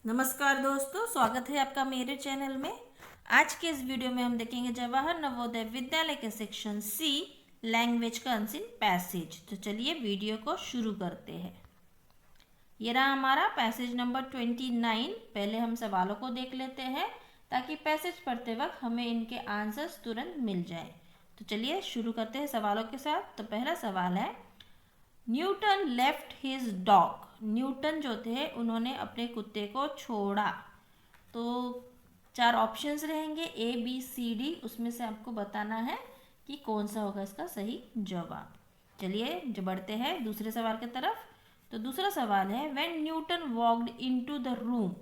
नमस्कार दोस्तों, स्वागत है आपका मेरे चैनल में। आज के इस वीडियो में हम देखेंगे जवाहर नवोदय विद्यालय के सेक्शन सी लैंग्वेज का अनसीन पैसेज। तो चलिए वीडियो को शुरू करते हैं। ये रहा हमारा पैसेज नंबर 29। पहले हम सवालों को देख लेते हैं ताकि पैसेज पढ़ते वक्त हमें इनके आंसर्स तुरंत मिल जाए। तो चलिए शुरू करते हैं सवालों के साथ। तो पहला सवाल है, Newton left his dog. Newton जो थे उन्होंने अपने कुत्ते को छोड़ा। तो चार ऑप्शंस रहेंगे ए बी सी डी, उसमें से आपको बताना है कि कौन सा होगा इसका सही जवाब। चलिए जो बढ़ते हैं दूसरे सवाल की तरफ। तो दूसरा सवाल है, when Newton walked into the room.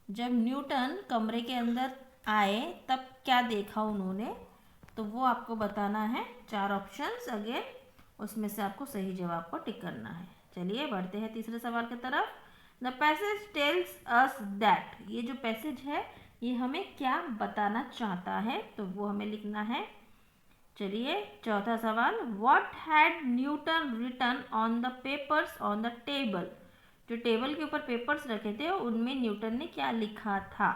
जब न्यूटन कमरे के अंदर आए तब क्या देखा उन्होंने, तो वो आपको बताना है। चार ऑप्शंस अगेन, उसमें से आपको सही जवाब को टिक करना है। चलिए बढ़ते हैं तीसरे सवाल की तरफ। The passage tells us that. ये जो पैसेज है ये हमें क्या बताना चाहता है, तो वो हमें लिखना है। चलिए चौथा सवाल, what had Newton written on the papers on the table. जो टेबल के ऊपर पेपर्स रखे थे उनमें न्यूटन ने क्या लिखा था।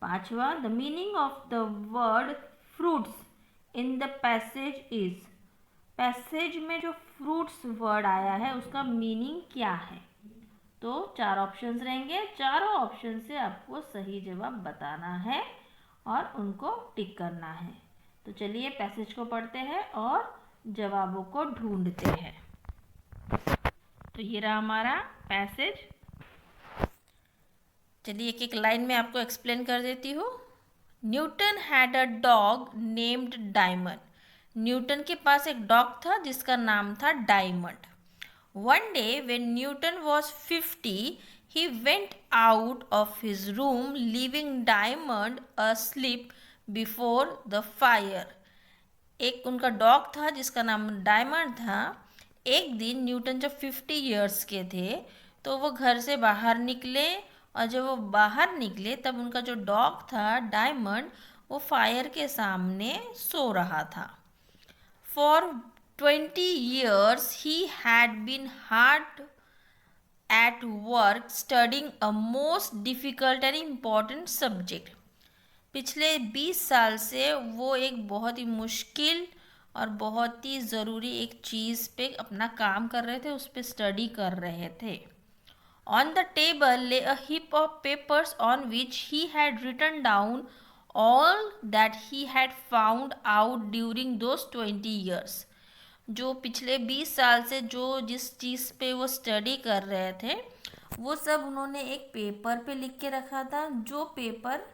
पांचवा, the meaning of the word fruits in the passage is. Passage में जो फ्रूट्स वर्ड आया है उसका मीनिंग क्या है। तो चार ऑप्शंस रहेंगे, चारों ऑप्शन से आपको सही जवाब बताना है और उनको टिक करना है। तो चलिए पैसेज को पढ़ते हैं और जवाबों को ढूंढते हैं। तो ये रहा हमारा पैसेज। चलिए एक एक लाइन में आपको एक्सप्लेन कर देती हूँ। Newton had a dog named diamond. Newton के पास एक डॉग था जिसका नाम था diamond. One day when Newton was 50, he went out of his room leaving Diamond asleep before the fire. एक उनका डॉग था जिसका नाम डायमंड था। एक दिन न्यूटन जब 50 ईयर्स के थे तो वो घर से बाहर निकले, और जब वो बाहर निकले तब उनका जो डॉग था डायमंड वो फायर के सामने सो रहा था। For 20 years he had been hard at work studying a most difficult and important subject. पिछले 20 साल से वो एक बहुत ही मुश्किल और बहुत ही ज़रूरी एक चीज़ पे अपना काम कर रहे थे, उस पर स्टडी कर रहे थे। On the table lay a heap of papers on which he had written down all that he had found out during those 20 years. जो पिछले 20 साल से जो जिस चीज़ पे वो स्टडी कर रहे थे वो सब उन्होंने एक पेपर पे लिख के रखा था। जो पेपर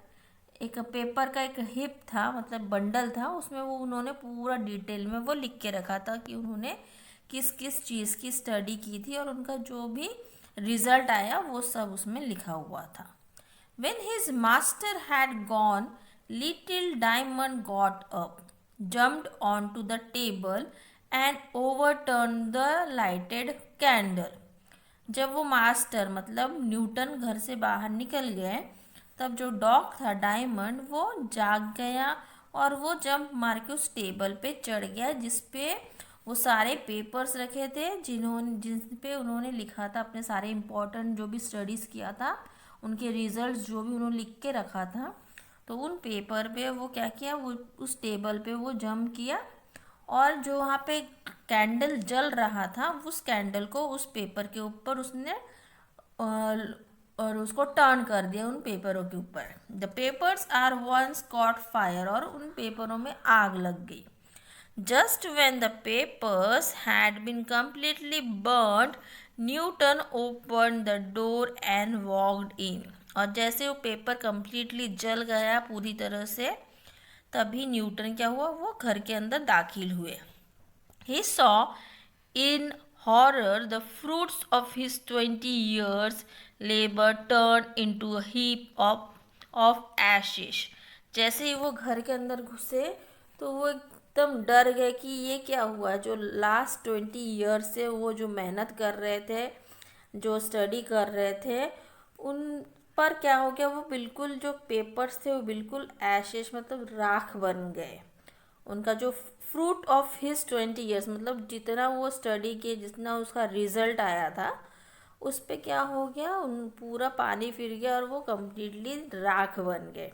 एक पेपर का एक हिप था, मतलब बंडल था, उसमें वो उन्होंने पूरा डिटेल में वो लिख के रखा था कि उन्होंने किस किस चीज़ की स्टडी की थी और उनका जो भी रिजल्ट आया वो सब उसमें लिखा हुआ था। When his master had gone, little Diamond got up, jumped onto the table and overturned the lighted candle. जब वो मास्टर मतलब न्यूटन घर से बाहर निकल गए तब जो डॉग था डायमंड वो जाग गया और वो जंप मार के उस टेबल पे चढ़ गया जिस पे वो सारे पेपर्स रखे थे जिन पे उन्होंने लिखा था अपने सारे इम्पोर्टेंट जो भी स्टडीज़ किया था, उनके रिजल्ट्स जो भी उन्होंने लिख के रखा था। तो उन पेपर पे वो क्या किया, वो उस टेबल पे वो जंप किया और जो वहाँ पे कैंडल जल रहा था उस कैंडल को उस पेपर के ऊपर उसने और उसको टर्न कर दिया उन पेपरों के ऊपर। The papers are once caught fire, और उन पेपरों में आग लग गई। Just when the papers had been completely burned, Newton open the door and walked in. और जैसे वो पेपर कम्प्लीटली जल गया पूरी तरह से तभी न्यूटन क्या हुआ, वो घर के अंदर दाखिल हुए। He saw in horror the fruits of his 20 years labor turn into a heap of ashes. जैसे ही वो घर के अंदर घुसे तो वो एकदम डर गए कि ये क्या हुआ। जो लास्ट 20 ईयर्स से वो जो मेहनत कर रहे थे, जो स्टडी कर रहे थे, उन पर क्या हो गया, वो बिल्कुल जो पेपर्स थे वो बिल्कुल एशेस मतलब राख बन गए। उनका जो फ्रूट ऑफ हिज 20 ईयर्स मतलब जितना वो स्टडी किए, जितना उसका रिजल्ट आया था उस पे क्या हो गया, उन पूरा पानी फिर गया और वो कम्प्लीटली राख बन गए।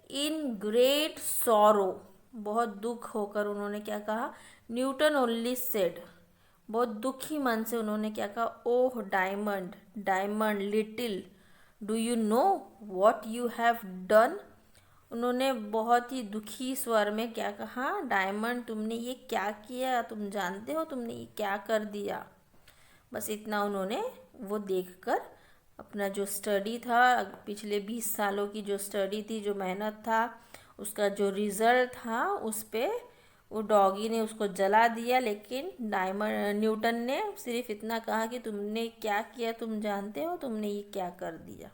इन ग्रेट सॉरो, बहुत दुख होकर उन्होंने क्या कहा, न्यूटन ओनली सेड, बहुत दुखी मन से उन्होंने क्या कहा, oh diamond, diamond little do you know what you have done. उन्होंने बहुत ही दुखी स्वर में क्या कहा, डायमंड तुमने ये क्या किया, तुम जानते हो तुमने ये क्या कर दिया। बस इतना उन्होंने वो देखकर अपना जो स्टडी था, पिछले 20 सालों की जो स्टडी थी, जो मेहनत था, उसका जो रिज़ल्ट था, उस पे वो डॉगी ने उसको जला दिया। लेकिन डायमंड न्यूटन ने सिर्फ इतना कहा कि तुमने क्या किया, तुम जानते हो तुमने ये क्या कर दिया।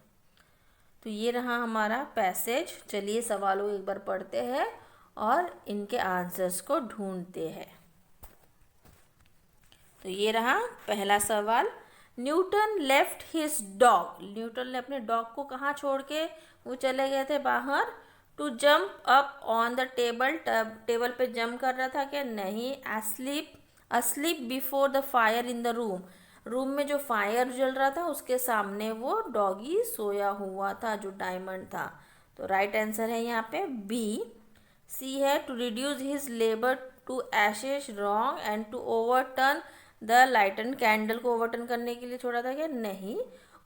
तो ये रहा हमारा पैसेज। चलिए सवालों एक बार पढ़ते हैं और इनके आंसर्स को ढूंढते हैं। तो ये रहा पहला सवाल, Newton left his dog, Newton ने अपने डॉग को कहाँ छोड़ के वो चले गए थे बाहर, to jump up on the table, table पे जंप कर रहा था क्या, नहीं, asleep, asleep before the fire in the room, room में जो फायर जल रहा था उसके सामने वो डॉगी सोया हुआ था, जो डायमंड था। तो राइट आंसर है यहाँ पे बी। सी है, to reduce his labour to ashes, wrong, and to overturn the lighted, candle को ओवरटर्न करने के लिए छोड़ा था क्या, नहीं,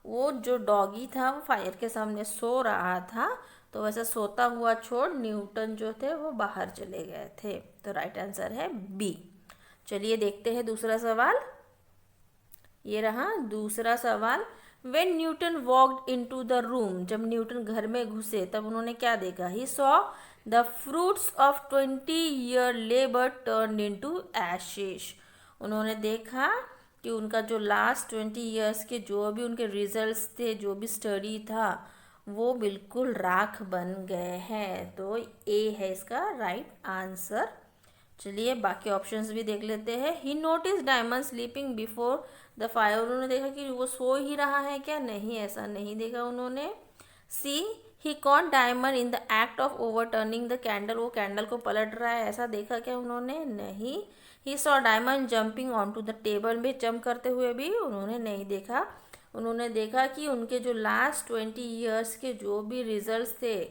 वो जो डॉगी था वो फायर के सामने सो रहा था, तो वैसा सोता हुआ छोड़ न्यूटन जो थे वो बाहर चले गए थे। तो राइट आंसर है बी। चलिए देखते हैं दूसरा सवाल। ये रहा दूसरा सवाल, when Newton walked into the room, जब न्यूटन घर में घुसे तब उन्होंने क्या देखा, he saw the fruits of 20 year labour turn into Ashes, उन्होंने देखा कि उनका जो लास्ट 20 ईयर्स के जो भी उनके रिजल्ट्स थे, जो भी स्टडी था, वो बिल्कुल राख बन गए हैं। तो ए है इसका राइट आंसर। चलिए बाकी ऑप्शंस भी देख लेते हैं। He notice diamond sleeping before the fire, उन्होंने देखा कि वो सो ही रहा है क्या, नहीं, ऐसा नहीं देखा उन्होंने। See, he caught diamond in the act of overturning the candle, वो कैंडल को पलट रहा है, ऐसा देखा क्या उन्होंने, नहीं। He saw diamond jumping on to the table, में जंप करते हुए भी उन्होंने नहीं देखा। उन्होंने देखा कि उनके जो लास्ट 20 ईयर्स के जो भी रिजल्ट्स थे,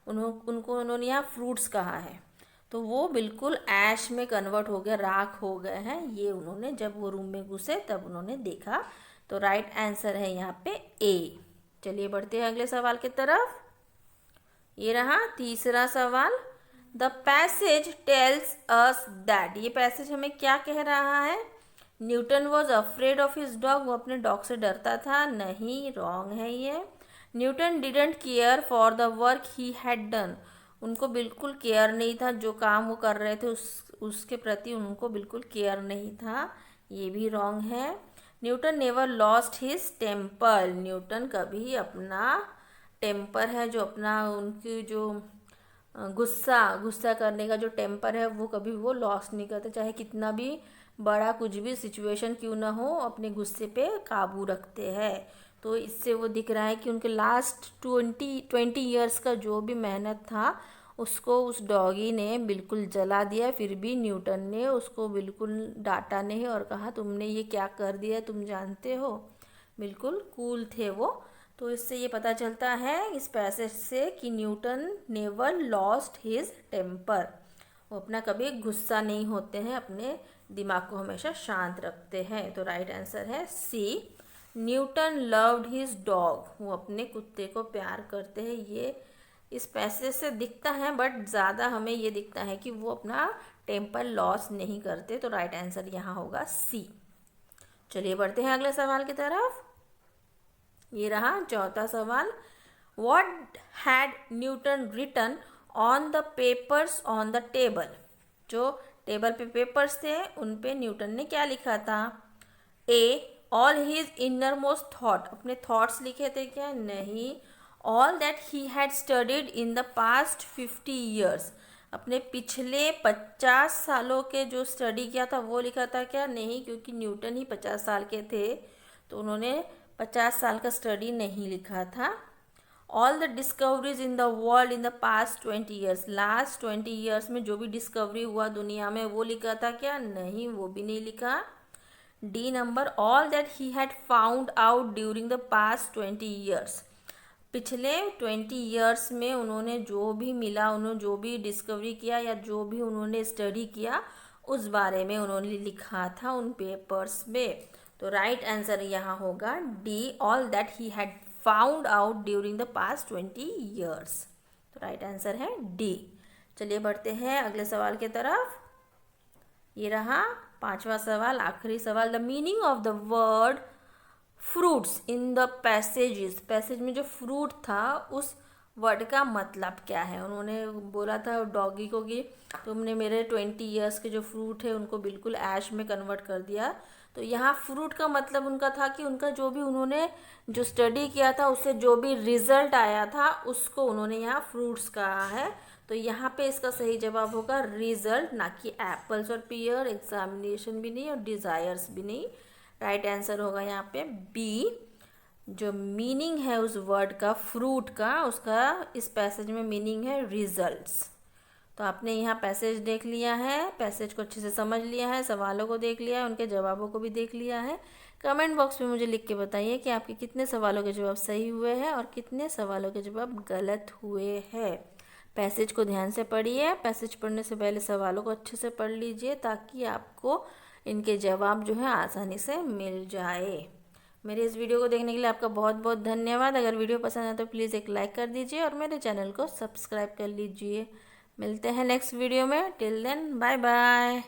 उनको उन्होंने यहाँ फ्रूट्स कहा है, तो वो बिल्कुल ऐश में कन्वर्ट हो गए, राख हो गए हैं, ये उन्होंने जब वो रूम में घुसे तब उन्होंने देखा। तो राइट आंसर है यहाँ पे ए। चलिए बढ़ते हैं अगले सवाल की तरफ। ये रहा तीसरा सवाल, the passage tells us that, ये पैसेज हमें क्या कह रहा है, Newton was afraid of his dog, वो अपने डॉग से डरता था, नहीं, रॉन्ग है ये। Newton didn't care for the work he had done, उनको बिल्कुल केयर नहीं था, जो काम वो कर रहे थे उसके प्रति उनको बिल्कुल केयर नहीं था, ये भी रॉन्ग है। Newton never lost his temper, Newton कभी अपना टेम्पर है, जो अपना उनकी जो गुस्सा करने का जो टेम्पर है, वो कभी वो लॉस नहीं करते, चाहे कितना भी बड़ा कुछ भी सिचुएशन क्यों ना हो, अपने गुस्से पे काबू रखते हैं। तो इससे वो दिख रहा है कि उनके लास्ट 20 ईयर्स का जो भी मेहनत था उसको उस डॉगी ने बिल्कुल जला दिया, फिर भी न्यूटन ने उसको बिल्कुल डांटा नहीं और कहा तुमने ये क्या कर दिया, तुम जानते हो, बिल्कुल कूल थे वो। तो इससे ये पता चलता है इस पैसेज से कि Newton never lost his temper, वो अपना कभी गुस्सा नहीं होते हैं, अपने दिमाग को हमेशा शांत रखते हैं। तो राइट आंसर है सी, न्यूटन लव्ड हिज डॉग, वो अपने कुत्ते को प्यार करते हैं, ये इस पैसेज से दिखता है, बट ज़्यादा हमें ये दिखता है कि वो अपना टेम्पर लॉस नहीं करते। तो राइट आंसर यहाँ होगा सी। चलिए बढ़ते हैं अगले सवाल की तरफ। ये रहा चौथा सवाल, what had Newton written on the papers on the table, जो टेबल पे पेपर्स थे उन पे न्यूटन ने क्या लिखा था, a all his inner most thought, अपने थॉट्स लिखे थे क्या, नहीं। All that he had studied in the past 50 years, अपने पिछले 50 सालों के जो स्टडी किया था वो लिखा था क्या, नहीं, क्योंकि न्यूटन ही 50 साल के थे, तो उन्होंने 50 साल का स्टडी नहीं लिखा था। All the discoveries in the world in the past 20 years, last 20 years में जो भी डिस्कवरी हुआ दुनिया में वो लिखा था क्या, नहीं, वो भी नहीं लिखा। D number all that he had found out during the past 20 years. पिछले 20 ईयर्स में उन्होंने जो भी मिला, उन्होंने जो भी डिस्कवरी किया या जो भी उन्होंने स्टडी किया उस बारे में उन्होंने लिखा था उन पेपर्स में। तो राइट आंसर यहाँ होगा D, all that he had found out during the past 20 years. तो राइट आंसर है डी। चलिए बढ़ते हैं अगले सवाल की तरफ। ये रहा 5वां सवाल, आखिरी सवाल। The meaning of the word fruits in the passages, passage में जो फ्रूट था उस वर्ड का मतलब क्या है। उन्होंने बोला था डॉगी को कि तुमने मेरे 20 ईयर्स के जो फ्रूट है उनको बिल्कुल ऐश में कन्वर्ट कर दिया। तो यहाँ फ्रूट का मतलब उनका था कि उनका जो भी उन्होंने जो स्टडी किया था उससे जो भी रिजल्ट आया था उसको उन्होंने यहाँ फ्रूट्स कहा है। तो यहाँ पे इसका सही जवाब होगा रिजल्ट, ना कि एप्पल्स और पियर, एग्जामिनेशन भी नहीं और डिज़ायर्स भी नहीं। राइट आंसर होगा यहाँ पे बी। जो मीनिंग है उस वर्ड का फ्रूट का, उसका इस पैसेज में मीनिंग है रिजल्ट्स। तो आपने यहाँ पैसेज देख लिया है, पैसेज को अच्छे से समझ लिया है, सवालों को देख लिया है, उनके जवाबों को भी देख लिया है। कमेंट बॉक्स में मुझे लिख के बताइए कि आपके कितने सवालों के जवाब सही हुए हैं और कितने सवालों के जवाब गलत हुए हैं। पैसेज को ध्यान से पढ़िए, पैसेज पढ़ने से पहले सवालों को अच्छे से पढ़ लीजिए ताकि आपको इनके जवाब जो है आसानी से मिल जाए। मेरे इस वीडियो को देखने के लिए आपका बहुत बहुत धन्यवाद। अगर वीडियो पसंद आए तो प्लीज़ एक लाइक कर दीजिए और मेरे चैनल को सब्सक्राइब कर लीजिए। मिलते हैं नेक्स्ट वीडियो में। Till then bye bye.